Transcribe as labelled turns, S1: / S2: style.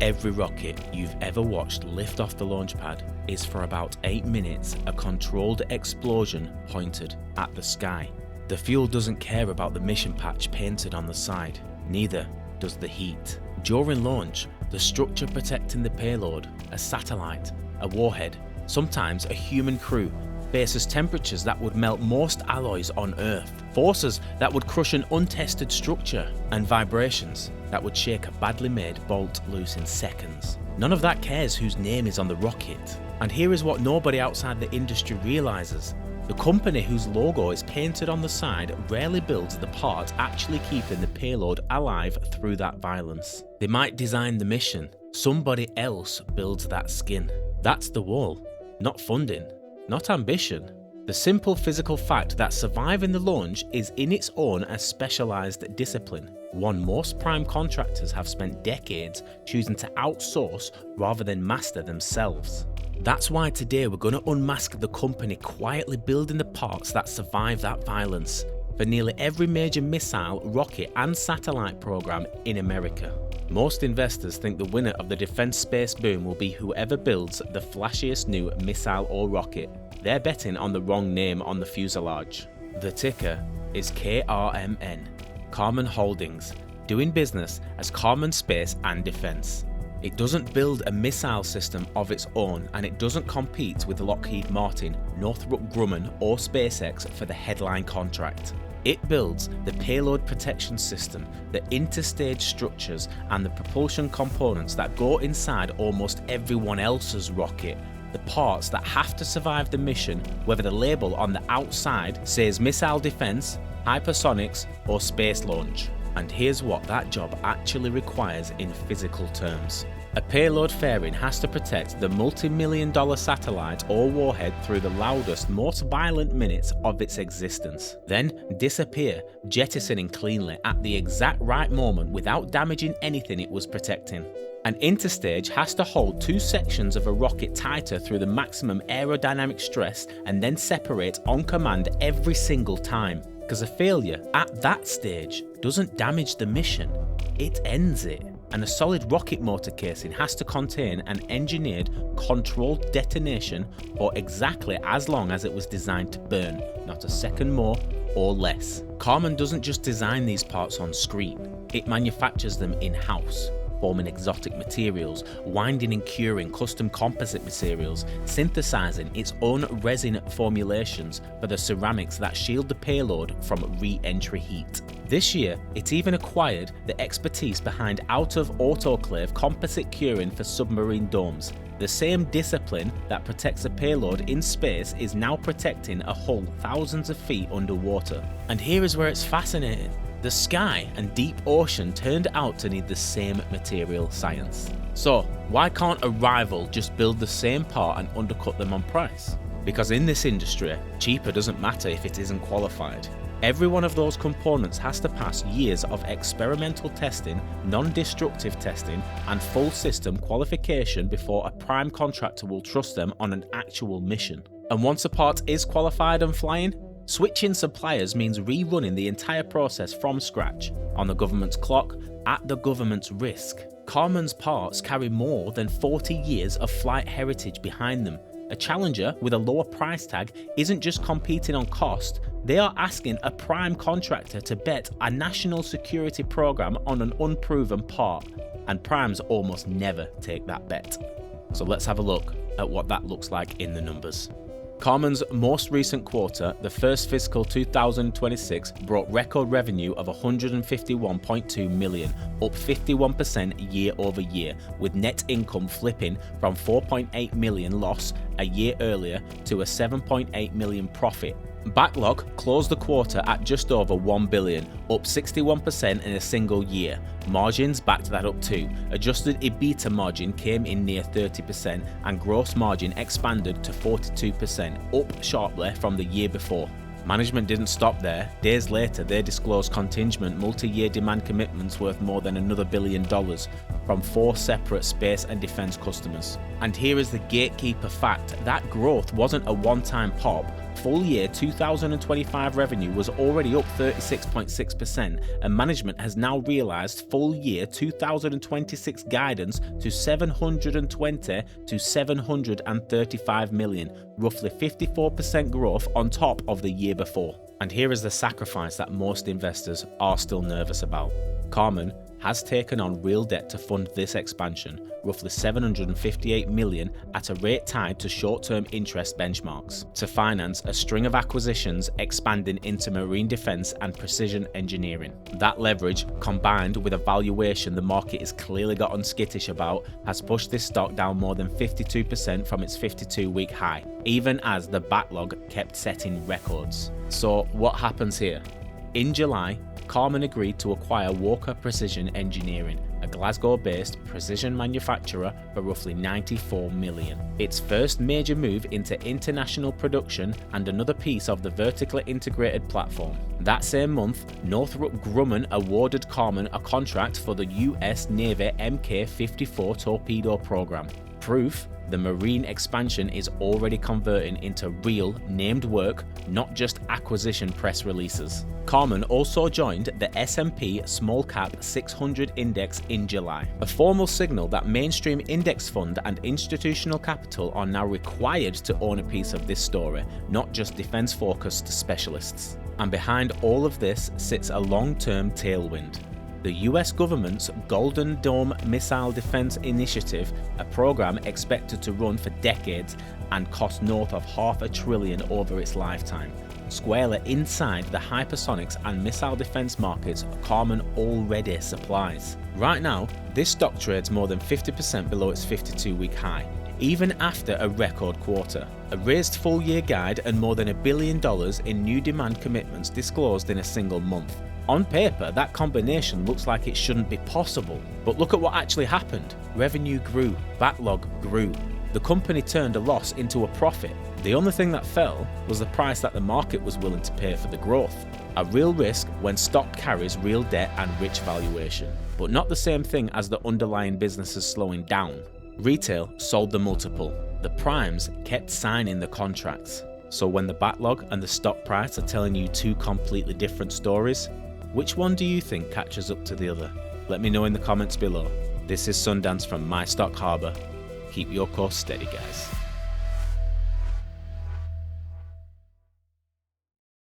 S1: Every rocket you've ever watched lift off the launch pad is for about 8 minutes a controlled explosion pointed at the sky. The fuel doesn't care about the mission patch painted on the side, neither does the heat. During launch, the structure protecting the payload, a satellite, a warhead, sometimes a human crew, faces temperatures that would melt most alloys on Earth, forces that would crush an untested structure, and vibrations that would shake a badly made bolt loose in seconds. None of that cares whose name is on the rocket. And here is what nobody outside the industry realizes. The company whose logo is painted on the side rarely builds the part actually keeping the payload alive through that violence. They might design the mission, somebody else builds that skin. That's the wall, not funding, not ambition. The simple physical fact that surviving the launch is in its own a specialized discipline, one most prime contractors have spent decades choosing to outsource rather than master themselves. That's why today we're going to unmask the company quietly building the parts that survive that violence for nearly every major missile, rocket and satellite program in America. Most investors think the winner of the defense space boom will be whoever builds the flashiest new missile or rocket. They're betting on the wrong name on the fuselage. The ticker is KRMN, Karman Holdings, doing business as Karman Space and Defense. It doesn't build a missile system of its own, and it doesn't compete with Lockheed Martin, Northrop Grumman or SpaceX for the headline contract. It builds the payload protection system, the interstage structures and the propulsion components that go inside almost everyone else's rocket, the parts that have to survive the mission, whether the label on the outside says missile defense, hypersonics or space launch. And here's what that job actually requires in physical terms. A payload fairing has to protect the multi-million-dollar satellite or warhead through the loudest, most violent minutes of its existence, then disappear, jettisoning cleanly at the exact right moment without damaging anything it was protecting. An interstage has to hold two sections of a rocket tighter through the maximum aerodynamic stress and then separate on command every single time. Because a failure at that stage doesn't damage the mission, it ends it. And a solid rocket motor casing has to contain an engineered, controlled detonation for exactly as long as it was designed to burn, not a second more or less. Karman doesn't just design these parts on screen, it manufactures them in-house, forming exotic materials, winding and curing custom composite materials, synthesizing its own resin formulations for the ceramics that shield the payload from re-entry heat. This year, it even acquired the expertise behind out-of-autoclave composite curing for submarine domes. The same discipline that protects a payload in space is now protecting a hull thousands of feet underwater. And here is where it's fascinating. The sky and deep ocean turned out to need the same material science. So why can't a rival just build the same part and undercut them on price? Because in this industry, cheaper doesn't matter if it isn't qualified. Every one of those components has to pass years of experimental testing, non-destructive testing, and full system qualification before a prime contractor will trust them on an actual mission. And once a part is qualified and flying, switching suppliers means rerunning the entire process from scratch, on the government's clock, at the government's risk. Karman's parts carry more than 40 years of flight heritage behind them. A challenger with a lower price tag isn't just competing on cost, they are asking a prime contractor to bet a national security program on an unproven part, and primes almost never take that bet. So let's have a look at what that looks like in the numbers. Karman's most recent quarter, the first fiscal 2026, brought record revenue of $151.2 million, up 51% year over year, with net income flipping from $4.8 million loss a year earlier to a $7.8 million profit. Backlog closed the quarter at just over $1 billion, up 61% in a single year. Margins backed that up too. Adjusted EBITDA margin came in near 30% and gross margin expanded to 42%, up sharply from the year before. Management didn't stop there. Days later, they disclosed contingent multi-year demand commitments worth more than another $1 billion from 4 separate space and defense customers. And here is the gatekeeper fact: that growth wasn't a one-time pop. Full year 2025 revenue was already up 36.6%, and management has now realised full year 2026 guidance to 720 to 735 million, roughly 54% growth on top of the year before. And here is the sacrifice that most investors are still nervous about. Karman has taken on real debt to fund this expansion, roughly 758 million at a rate tied to short-term interest benchmarks, to finance a string of acquisitions expanding into marine defense and precision engineering. That leverage, combined with a valuation the market is clearly gotten skittish about, has pushed this stock down more than 52% from its 52-week high, even as the backlog kept setting records. So what happens here? In July, Karman agreed to acquire Walker Precision Engineering, a Glasgow-based precision manufacturer, for roughly 94 million. Its first major move into international production and another piece of the vertically integrated platform. That same month, Northrop Grumman awarded Karman a contract for the US Navy Mk-54 torpedo program. Proof the marine expansion is already converting into real, named work, not just acquisition press releases. Karman also joined the S&P Small Cap 600 Index in July, a formal signal that mainstream index fund and institutional capital are now required to own a piece of this story, not just defense-focused specialists. And behind all of this sits a long-term tailwind. The US government's Golden Dome Missile Defense Initiative, a program expected to run for decades and cost north of $500 billion over its lifetime, squarely inside the hypersonics and missile defense markets Karman already supplies. Right now, this stock trades more than 50% below its 52-week high, even after a record quarter, a raised full-year guide, and more than $1 billion in new demand commitments disclosed in a single month. On paper, that combination looks like it shouldn't be possible, but look at what actually happened. Revenue grew, backlog grew. The company turned a loss into a profit. The only thing that fell was the price that the market was willing to pay for the growth. A real risk when stock carries real debt and rich valuation, but not the same thing as the underlying businesses slowing down. Retail sold the multiple. The primes kept signing the contracts. So when the backlog and the stock price are telling you two completely different stories, which one do you think catches up to the other? Let me know in the comments below. This is Sundance from MyStockHarbor. Keep your course steady, guys.